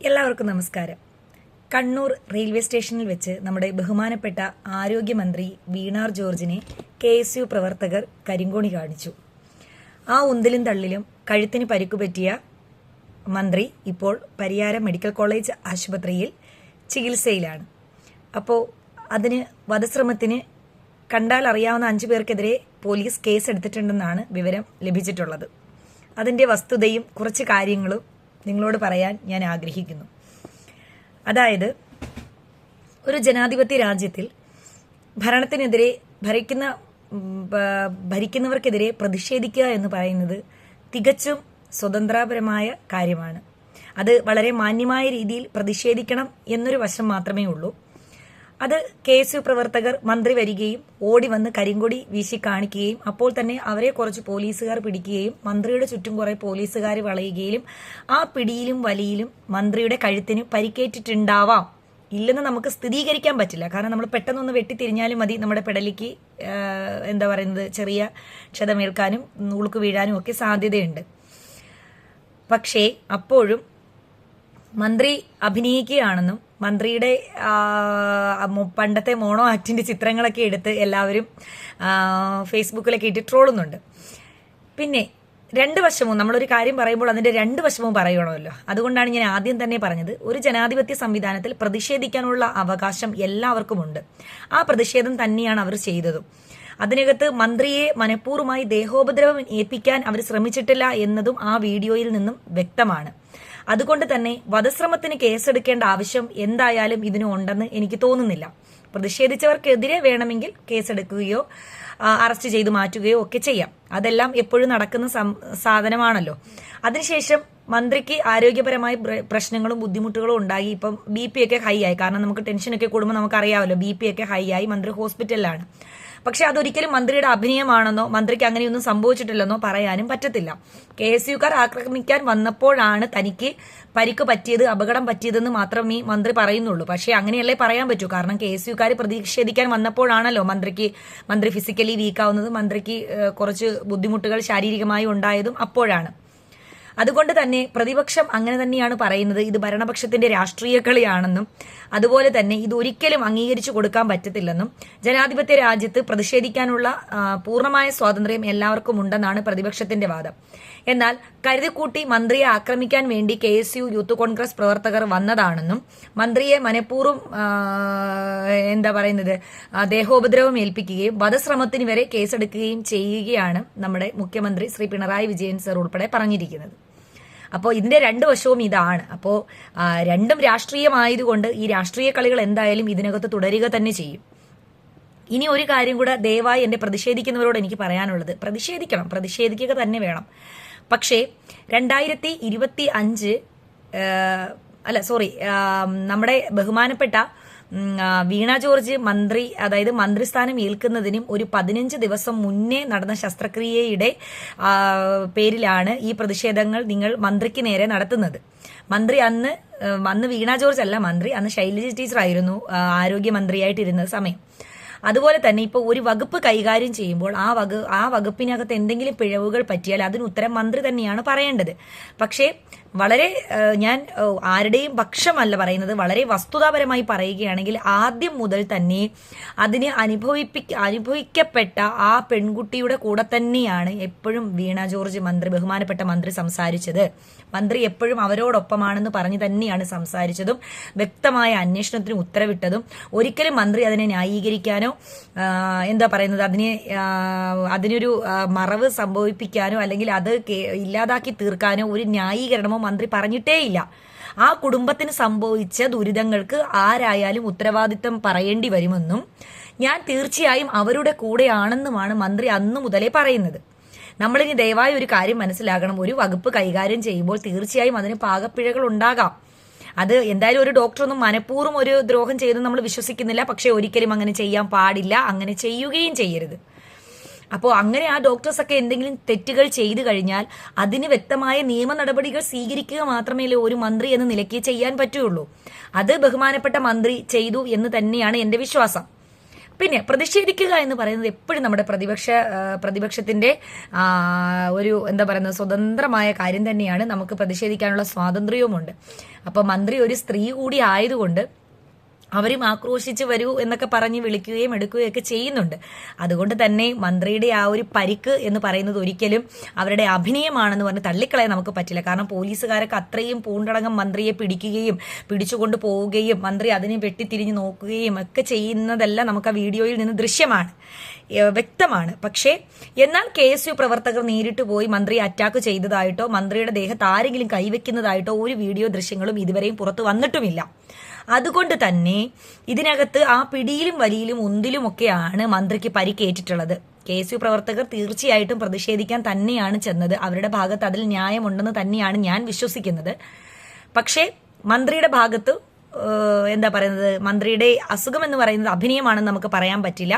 എല്ലാവർക്കും നമസ്കാരം. കണ്ണൂർ റെയിൽവേ സ്റ്റേഷനിൽ വെച്ച് നമ്മുടെ ബഹുമാനപ്പെട്ട ആരോഗ്യമന്ത്രി വീണ ജോർജിനെ KSU പ്രവർത്തകർ കരിങ്കോണി കാണിച്ചു. ആ ഉന്തിലും തള്ളിലും കഴുത്തിന് പരിക്കുപറ്റിയ മന്ത്രി ഇപ്പോൾ പരിയാരം മെഡിക്കൽ കോളേജ് ആശുപത്രിയിൽ ചികിത്സയിലാണ്. അപ്പോൾ അതിന് വധശ്രമത്തിന് കണ്ടാൽ അറിയാവുന്ന 5 പേർക്കെതിരെ പോലീസ് കേസ് എടുത്തിട്ടുണ്ടെന്നാണ് വിവരം ലഭിച്ചിട്ടുള്ളത്. അതിൻ്റെ വസ്തുതയും കുറച്ച് കാര്യങ്ങളും നിങ്ങളോട് പറയാൻ ഞാൻ ആഗ്രഹിക്കുന്നു. അതായത്, ഒരു ജനാധിപത്യ രാജ്യത്തിൽ ഭരണത്തിനെതിരെ ഭരിക്കുന്നവർക്കെതിരെ പ്രതിഷേധിക്കുക എന്ന് പറയുന്നത് തികച്ചും സ്വതന്ത്രപരമായ കാര്യമാണ്. അത് വളരെ മാന്യമായ രീതിയിൽ പ്രതിഷേധിക്കണം എന്നൊരു വശം മാത്രമേ ഉള്ളൂ. അത് KSU പ്രവർത്തകർ മന്ത്രി വരികയും ഓടി വന്ന് കരിങ്കൊടി വീശി കാണിക്കുകയും അപ്പോൾ തന്നെ അവരെ കുറച്ച് പോലീസുകാർ പിടിക്കുകയും മന്ത്രിയുടെ ചുറ്റും കുറെ പോലീസുകാർ വളയുകയും ആ പിടിയിലും വലിയിലും മന്ത്രിയുടെ കഴുത്തിന് പരിക്കേറ്റിട്ടുണ്ടാവാം. ഇല്ലെന്ന് നമുക്ക് സ്ഥിരീകരിക്കാൻ പറ്റില്ല. കാരണം നമ്മൾ പെട്ടെന്നൊന്ന് വെട്ടിത്തിരിഞ്ഞാലും മതി നമ്മുടെ പെടലിക്ക് ചെറിയ ക്ഷതമേൽക്കാനും ഉളുക്ക് വീഴാനും ഒക്കെ സാധ്യതയുണ്ട്. പക്ഷേ അപ്പോഴും മന്ത്രി അഭിനയിക്കുകയാണെന്നും മന്ത്രിയുടെ പണ്ടത്തെ മോണോ ആക്ടിന്റെ ചിത്രങ്ങളൊക്കെ എടുത്ത് എല്ലാവരും ഫേസ്ബുക്കിലൊക്കെ ഇട്ട് ട്രോളുന്നുണ്ട്. പിന്നെ രണ്ട് വശവും നമ്മളൊരു കാര്യം പറയുമ്പോൾ അതിന്റെ രണ്ട് വശവും പറയണമല്ലോ. അതുകൊണ്ടാണ് ഞാൻ ആദ്യം തന്നെ പറഞ്ഞത്, ഒരു ജനാധിപത്യ സംവിധാനത്തിൽ പ്രതിഷേധിക്കാനുള്ള അവകാശം എല്ലാവർക്കുമുണ്ട്. ആ പ്രതിഷേധം തന്നെയാണ് അവർ ചെയ്തതും. അതിനകത്ത് മന്ത്രിയെ മനഃപൂർവ്വമായി ദേഹോപദ്രവം ഏൽപ്പിക്കാൻ അവർ ശ്രമിച്ചിട്ടില്ല എന്നതും ആ വീഡിയോയിൽ നിന്നും വ്യക്തമാണ്. അതുകൊണ്ട് തന്നെ വധശ്രമത്തിന് കേസെടുക്കേണ്ട ആവശ്യം എന്തായാലും ഇതിന് ഉണ്ടെന്ന് എനിക്ക് തോന്നുന്നില്ല. പ്രതിഷേധിച്ചവർക്കെതിരെ വേണമെങ്കിൽ കേസെടുക്കുകയോ അറസ്റ്റ് ചെയ്ത് മാറ്റുകയോ ഒക്കെ ചെയ്യാം. അതെല്ലാം എപ്പോഴും നടക്കുന്ന സാധനമാണല്ലോ. അതിനുശേഷം മന്ത്രിക്ക് ആരോഗ്യപരമായ പ്രശ്നങ്ങളും ബുദ്ധിമുട്ടുകളും ഉണ്ടായി. ഇപ്പം BP ഒക്കെ ഹൈ ആയി. കാരണം നമുക്ക് ടെൻഷനൊക്കെ കൂടുമ്പോൾ നമുക്കറിയാമല്ലോ, BP ഒക്കെ ഹൈ ആയി. മന്ത്രി ഹോസ്പിറ്റലിലാണ്. പക്ഷെ അതൊരിക്കലും മന്ത്രിയുടെ അഭിനയമാണെന്നോ മന്ത്രിക്ക് അങ്ങനെയൊന്നും സംഭവിച്ചിട്ടില്ലെന്നോ പറയാനും പറ്റത്തില്ല. KSUക്കാർ ആക്രമിക്കാൻ വന്നപ്പോഴാണ് തനിക്ക് പരിക്ക് പറ്റിയത്, അപകടം പറ്റിയതെന്ന് മാത്രമേ മന്ത്രി പറയുന്നുള്ളൂ. പക്ഷെ അങ്ങനെയല്ലേ പറയാൻ പറ്റൂ. കാരണം KSUക്കാർ പ്രതിഷേധിക്കാൻ വന്നപ്പോഴാണല്ലോ മന്ത്രി ഫിസിക്കലി വീക്കാവുന്നത്, മന്ത്രിക്ക് കുറച്ച് ബുദ്ധിമുട്ടുകൾ ശാരീരികമായി ഉണ്ടായതും അപ്പോഴാണ്. അതുകൊണ്ട് തന്നെ പ്രതിപക്ഷം അങ്ങനെ തന്നെയാണ് പറയുന്നത്, ഇത് ഭരണപക്ഷത്തിന്റെ രാഷ്ട്രീയ കളിയാണെന്നും അതുപോലെ തന്നെ ഇത് ഒരിക്കലും അംഗീകരിച്ചു കൊടുക്കാൻ പറ്റത്തില്ലെന്നും ജനാധിപത്യ രാജ്യത്ത് പ്രതിഷേധിക്കാനുള്ള പൂർണ്ണമായ സ്വാതന്ത്ര്യം എല്ലാവർക്കും ഉണ്ടെന്നാണ് പ്രതിപക്ഷത്തിന്റെ വാദം. എന്നാൽ കരുതിക്കൂട്ടി മന്ത്രിയെ ആക്രമിക്കാൻ വേണ്ടി KSU യൂത്ത് കോൺഗ്രസ് പ്രവർത്തകർ വന്നതാണെന്നും മന്ത്രിയെ മനഃപൂർവ്വം ദേഹോപദ്രവം ഏൽപ്പിക്കുകയും വധശ്രമത്തിന് വരെ കേസെടുക്കുകയും ചെയ്യുകയാണ് നമ്മുടെ മുഖ്യമന്ത്രി ശ്രീ പിണറായി വിജയൻ സർ ഉൾപ്പെടെ പറഞ്ഞിരിക്കുന്നത്. അപ്പോൾ ഇതിന്റെ രണ്ട് വശവും ഇതാണ്. അപ്പോൾ രണ്ടും രാഷ്ട്രീയമായതുകൊണ്ട് ഈ രാഷ്ട്രീയ കളികൾ എന്തായാലും ഇതിനകത്ത് തുടരുക തന്നെ ചെയ്യും. ഇനി ഒരു കാര്യം കൂടെ ദയവായി എന്റെ പ്രതിഷേധിക്കുന്നവരോട് എനിക്ക് പറയാനുള്ളത്, പ്രതിഷേധിക്കുക തന്നെ വേണം. പക്ഷേ 2025 നമ്മുടെ ബഹുമാനപ്പെട്ട വീണ ജോർജ് മന്ത്രിസ്ഥാനം ഏൽക്കുന്നതിനും ഒരു 15 ദിവസം മുന്നേ നടന്ന ശസ്ത്രക്രിയയുടെ പേരിലാണ് ഈ പ്രതിഷേധങ്ങൾ നിങ്ങൾ മന്ത്രിക്ക് നേരെ നടത്തുന്നത്. മന്ത്രി അന്ന് വീണ ജോർജ് അല്ല മന്ത്രി, അന്ന് ശൈലജ ടീച്ചറായിരുന്നു ആരോഗ്യമന്ത്രിയായിട്ടിരുന്ന സമയം. അതുപോലെ തന്നെ ഇപ്പോൾ ഒരു വകുപ്പ് കൈകാര്യം ചെയ്യുമ്പോൾ ആ വകുപ്പിനകത്ത് എന്തെങ്കിലും പിഴവുകൾ പറ്റിയാൽ അതിന് ഉത്തരം മന്ത്രി തന്നെയാണ് പറയേണ്ടത്. പക്ഷേ ഞാൻ ആരുടെയും പക്ഷമല്ല പറയുന്നത്, വളരെ വസ്തുതാപരമായി പറയുകയാണെങ്കിൽ ആദ്യം മുതൽ തന്നെ അതിന് അനുഭവിക്കപ്പെട്ട ആ പെൺകുട്ടിയുടെ കൂടെ തന്നെയാണ് എപ്പോഴും വീണ ജോർജ് ബഹുമാനപ്പെട്ട മന്ത്രി സംസാരിച്ചത്. മന്ത്രി എപ്പോഴും അവരോടൊപ്പമാണെന്ന് പറഞ്ഞ് തന്നെയാണ് സംസാരിച്ചതും വ്യക്തമായ അന്വേഷണത്തിന് ഉത്തരവിട്ടതും. ഒരിക്കലും മന്ത്രി അതിനെ ന്യായീകരിക്കാനോ അതിനൊരു മറവ് സംഭവിപ്പിക്കാനോ അല്ലെങ്കിൽ അത് ഇല്ലാതാക്കി തീർക്കാനോ ഒരു ന്യായീകരണമോ മന്ത്രി പറഞ്ഞിട്ടേയില്ല. ആ കുടുംബത്തിന് സംഭവിച്ച ദുരിതങ്ങൾക്ക് ആരായാലും ഉത്തരവാദിത്തം പറയേണ്ടി വരുമെന്നും ഞാൻ തീർച്ചയായും അവരുടെ കൂടെയാണെന്നുമാണ് മന്ത്രി അന്നു മുതലേ പറയുന്നത്. നമ്മളിനി ദയവായി ഒരു കാര്യം മനസ്സിലാക്കണം, ഒരു വകുപ്പ് കൈകാര്യം ചെയ്യുമ്പോൾ തീർച്ചയായും അതിന് പാകപ്പിഴകൾ ഉണ്ടാകാം. അത് എന്തായാലും ഒരു ഡോക്ടറൊന്നും മനഃപൂർവ്വം ഒരു ദ്രോഹം ചെയ്തെന്ന് നമ്മൾ വിശ്വസിക്കുന്നില്ല. പക്ഷെ ഒരിക്കലും അങ്ങനെ ചെയ്യാൻ പാടില്ല, അങ്ങനെ ചെയ്യുകയും ചെയ്യരുത്. അപ്പോൾ അങ്ങനെ ആ ഡോക്ടേഴ്സൊക്കെ എന്തെങ്കിലും തെറ്റുകൾ ചെയ്തു കഴിഞ്ഞാൽ അതിന് വ്യക്തമായ നിയമ നടപടികൾ സ്വീകരിക്കുക മാത്രമേ ഒരു മന്ത്രി എന്ന നിലയ്ക്ക് ചെയ്യാൻ പറ്റുള്ളൂ. അത് ബഹുമാനപ്പെട്ട മന്ത്രി ചെയ്തു എന്ന് തന്നെയാണ് എന്റെ വിശ്വാസം. പിന്നെ പ്രതിഷേധിക്കുക എന്ന് പറയുന്നത് എപ്പോഴും നമ്മുടെ പ്രതിപക്ഷത്തിന്റെ ഒരു എന്താ പറയുന്നത് സ്വതന്ത്രമായ കാര്യം തന്നെയാണ്. നമുക്ക് പ്രതിഷേധിക്കാനുള്ള സ്വാതന്ത്ര്യവുമുണ്ട്. അപ്പൊ മന്ത്രി ഒരു സ്ത്രീ കൂടി ആയതുകൊണ്ട് അവരും ആക്രോശിച്ച് വരൂ എന്നൊക്കെ പറഞ്ഞ് വിളിക്കുകയും എടുക്കുകയും ഒക്കെ ചെയ്യുന്നുണ്ട്. അതുകൊണ്ട് തന്നെ മന്ത്രിയുടെ ആ ഒരു പരിക്ക് എന്ന് പറയുന്നത് ഒരിക്കലും അവരുടെ അഭിനയമാണെന്ന് പറഞ്ഞ് തള്ളിക്കളയാൻ നമുക്ക് പറ്റില്ല. കാരണം പോലീസുകാരൊക്കെ അത്രയും പൂണ്ടടങ്കം മന്ത്രിയെ പിടിക്കുകയും പിടിച്ചുകൊണ്ട് പോവുകയും മന്ത്രി അതിനെ വെട്ടിത്തിരിഞ്ഞ് നോക്കുകയും ഒക്കെ ചെയ്യുന്നതെല്ലാം നമുക്ക് ആ വീഡിയോയിൽ നിന്ന് ദൃശ്യമാണ്, വ്യക്തമാണ്. പക്ഷേ എന്നാൽ KSU പ്രവർത്തകർ നേരിട്ട് പോയി മന്ത്രിയെ അറ്റാക്ക് ചെയ്തതായിട്ടോ മന്ത്രിയുടെ ദേഹത്ത് ആരെങ്കിലും കൈവയ്ക്കുന്നതായിട്ടോ ഒരു വീഡിയോ ദൃശ്യങ്ങളും ഇതുവരെയും പുറത്തു വന്നിട്ടുമില്ല. അതുകൊണ്ട് തന്നെ ഇതിനകത്ത് ആ പിടിയിലും വലിയിലും ഒന്നിലുമൊക്കെയാണ് മന്ത്രിക്ക് പരിക്കേറ്റിട്ടുള്ളത്. KSU പ്രവർത്തകർ തീർച്ചയായിട്ടും പ്രതിഷേധിക്കാൻ തന്നെയാണ് ചെന്നത്. അവരുടെ ഭാഗത്ത് അതിൽ ന്യായമുണ്ടെന്ന് തന്നെയാണ് ഞാൻ വിശ്വസിക്കുന്നത്. പക്ഷേ മന്ത്രിയുടെ ഭാഗത്ത് എന്താ പറയുന്നത്, മന്ത്രിയുടെ അസുഖം എന്ന് പറയുന്നത് അഭിനയമാണെന്ന് നമുക്ക് പറയാൻ പറ്റില്ല.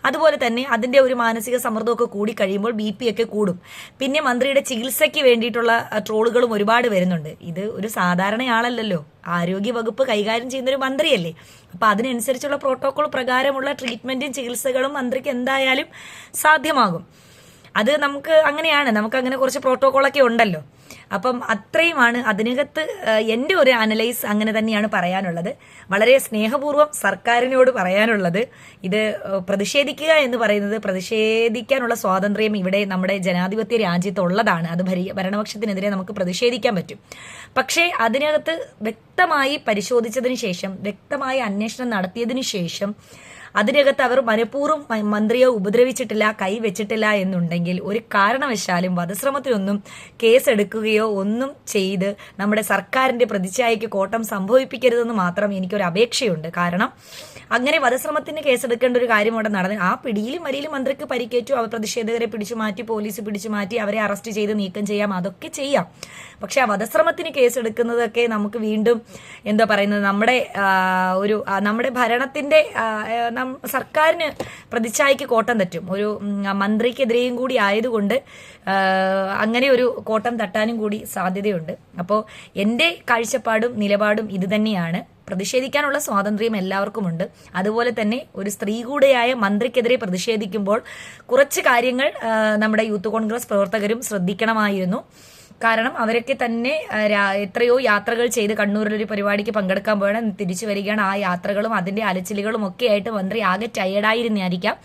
അതുപോലെ തന്നെ അതിന്റെ ഒരു മാനസിക സമ്മർദ്ദമൊക്കെ കൂടി കഴിയുമ്പോൾ BP ഒക്കെ കൂടും. പിന്നെ മന്ത്രിയുടെ ചികിത്സയ്ക്ക് വേണ്ടിയിട്ടുള്ള ട്രോളുകളും ഒരുപാട് വരുന്നുണ്ട്. ഇത് ഒരു സാധാരണയാളല്ലല്ലോ, ആരോഗ്യ വകുപ്പ് കൈകാര്യം ചെയ്യുന്ന ഒരു മന്ത്രിയല്ലേ. അപ്പൊ അതിനനുസരിച്ചുള്ള പ്രോട്ടോകോൾ പ്രകാരമുള്ള ട്രീറ്റ്മെന്റും ചികിത്സകളും മന്ത്രിക്ക് എന്തായാലും സാധ്യമാകും. അത് നമുക്ക് അങ്ങനെയാണ്, നമുക്ക് അങ്ങനെ കുറച്ച് പ്രോട്ടോകോളൊക്കെ ഉണ്ടല്ലോ. അപ്പം അത്രയുമാണ് അതിനകത്ത് എൻ്റെ ഒരു അനലൈസ് അങ്ങനെ തന്നെയാണ് പറയാനുള്ളത്. വളരെ സ്നേഹപൂർവ്വം സർക്കാരിനോട് പറയാനുള്ളത്, ഇത് പ്രതിഷേധിക്കുക എന്ന് പറയുന്നത്, പ്രതിഷേധിക്കാനുള്ള സ്വാതന്ത്ര്യം ഇവിടെ നമ്മുടെ ജനാധിപത്യ രാജ്യത്തുള്ളതാണ്. അത് ഭരണപക്ഷത്തിനെതിരെ നമുക്ക് പ്രതിഷേധിക്കാൻ പറ്റും. പക്ഷേ അതിനകത്ത് വ്യക്തമായി പരിശോധിച്ചതിന് ശേഷം, വ്യക്തമായ അന്വേഷണം നടത്തിയതിനു ശേഷം അതിനകത്ത് അവർ മനഃപൂർവ്വം മന്ത്രിയെ ഉപദ്രവിച്ചിട്ടില്ല, കൈവച്ചിട്ടില്ല എന്നുണ്ടെങ്കിൽ ഒരു കാരണവശാലും വധശ്രമത്തിനൊന്നും കേസെടുക്കുകയോ ഒന്നും ചെയ്ത് നമ്മുടെ സർക്കാരിന്റെ പ്രതിച്ഛായയ്ക്ക് കോട്ടം സംഭവിപ്പിക്കരുതെന്ന് മാത്രം എനിക്കൊരു അപേക്ഷയുണ്ട്. കാരണം അങ്ങനെ വധശ്രമത്തിന് കേസെടുക്കേണ്ട ഒരു കാര്യം അവിടെ നടന്നു. ആ പിടിയിലും വലിയിലും മന്ത്രിക്ക് പരിക്കേറ്റു, അവർ പ്രതിഷേധകരെ പിടിച്ചു മാറ്റി, പോലീസ് പിടിച്ചു മാറ്റി, അവരെ അറസ്റ്റ് ചെയ്ത് നീക്കം ചെയ്യാം, അതൊക്കെ ചെയ്യാം. പക്ഷെ ആ വധശ്രമത്തിന് കേസെടുക്കുന്നതൊക്കെ നമുക്ക് വീണ്ടും എന്താ പറയുന്നത്, നമ്മുടെ ഭരണത്തിന്റെ സർക്കാരിന് പ്രതിച്ഛായയ്ക്ക് കോട്ടം തട്ടും. ഒരു മന്ത്രിക്കെതിരെയും കൂടി ആയതുകൊണ്ട് അങ്ങനെ ഒരു കോട്ടം തട്ടാനും കൂടി സാധ്യതയുണ്ട്. അപ്പോൾ എൻ്റെ കാഴ്ചപ്പാടും നിലപാടും ഇത് തന്നെയാണ്. പ്രതിഷേധിക്കാനുള്ള സ്വാതന്ത്ര്യം എല്ലാവർക്കുമുണ്ട്. അതുപോലെ തന്നെ ഒരു സ്ത്രീ കൂടെയായ മന്ത്രിക്കെതിരെ പ്രതിഷേധിക്കുമ്പോൾ കുറച്ച് കാര്യങ്ങൾ നമ്മുടെ യൂത്ത് കോൺഗ്രസ് പ്രവർത്തകരും ശ്രദ്ധിക്കണമായിരുന്നു. കാരണം അവരൊക്കെ തന്നെ എത്രയോ യാത്രകൾ ചെയ്ത് കണ്ണൂരിലൊരു പരിപാടിക്ക് പങ്കെടുക്കാൻ പോയാണ്, തിരിച്ചു വരികയാണ്. ആ യാത്രകളും അതിന്റെ അലച്ചിലുകളും ഒക്കെ ആയിട്ട് മന്ത്രി ആകെ ടയേർഡായിരുന്നായിരിക്കാം.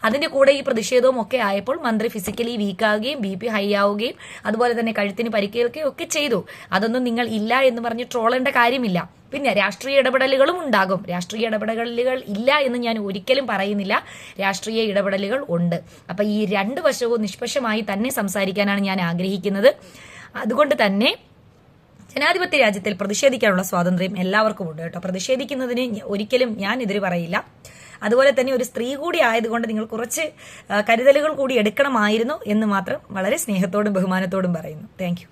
അതിന്റെ കൂടെ ഈ പ്രതിഷേധവും ഒക്കെ ആയപ്പോൾ മന്ത്രി ഫിസിക്കലി വീക്കാവുകയും BP ഹൈ ആവുകയും അതുപോലെ തന്നെ കഴുത്തിന് പരിക്കേൽക്കുകയും ഒക്കെ ചെയ്തു. അതൊന്നും നിങ്ങൾ ഇല്ല എന്ന് പറഞ്ഞ് ട്രോളേണ്ട കാര്യമില്ല. പിന്നെ രാഷ്ട്രീയ ഇടപെടലുകളും ഉണ്ടാകും. രാഷ്ട്രീയ ഇടപെടലുകൾ ഇല്ല എന്ന് ഞാൻ ഒരിക്കലും പറയുന്നില്ല, രാഷ്ട്രീയ ഇടപെടലുകൾ ഉണ്ട്. അപ്പൊ ഈ രണ്ട് വശവും നിഷ്പക്ഷമായി തന്നെ സംസാരിക്കാനാണ് ഞാൻ ആഗ്രഹിക്കുന്നത്. അതുകൊണ്ട് തന്നെ ജനാധിപത്യ രാജ്യത്തിൽ പ്രതിഷേധിക്കാനുള്ള സ്വാതന്ത്ര്യം എല്ലാവർക്കും ഉണ്ട് കേട്ടോ. പ്രതിഷേധിക്കുന്നതിന് ഒരിക്കലും ഞാൻ എതിര് പറയില്ല. അതുപോലെ തന്നെ ഒരു സ്ത്രീ കൂടി ആയതുകൊണ്ട് നിങ്ങൾ കുറച്ച് കരുതലുകൾ കൂടി എടുക്കണമായിരുന്നു എന്ന് മാത്രം വളരെ സ്നേഹത്തോടും ബഹുമാനത്തോടും പറയുന്നു. താങ്ക്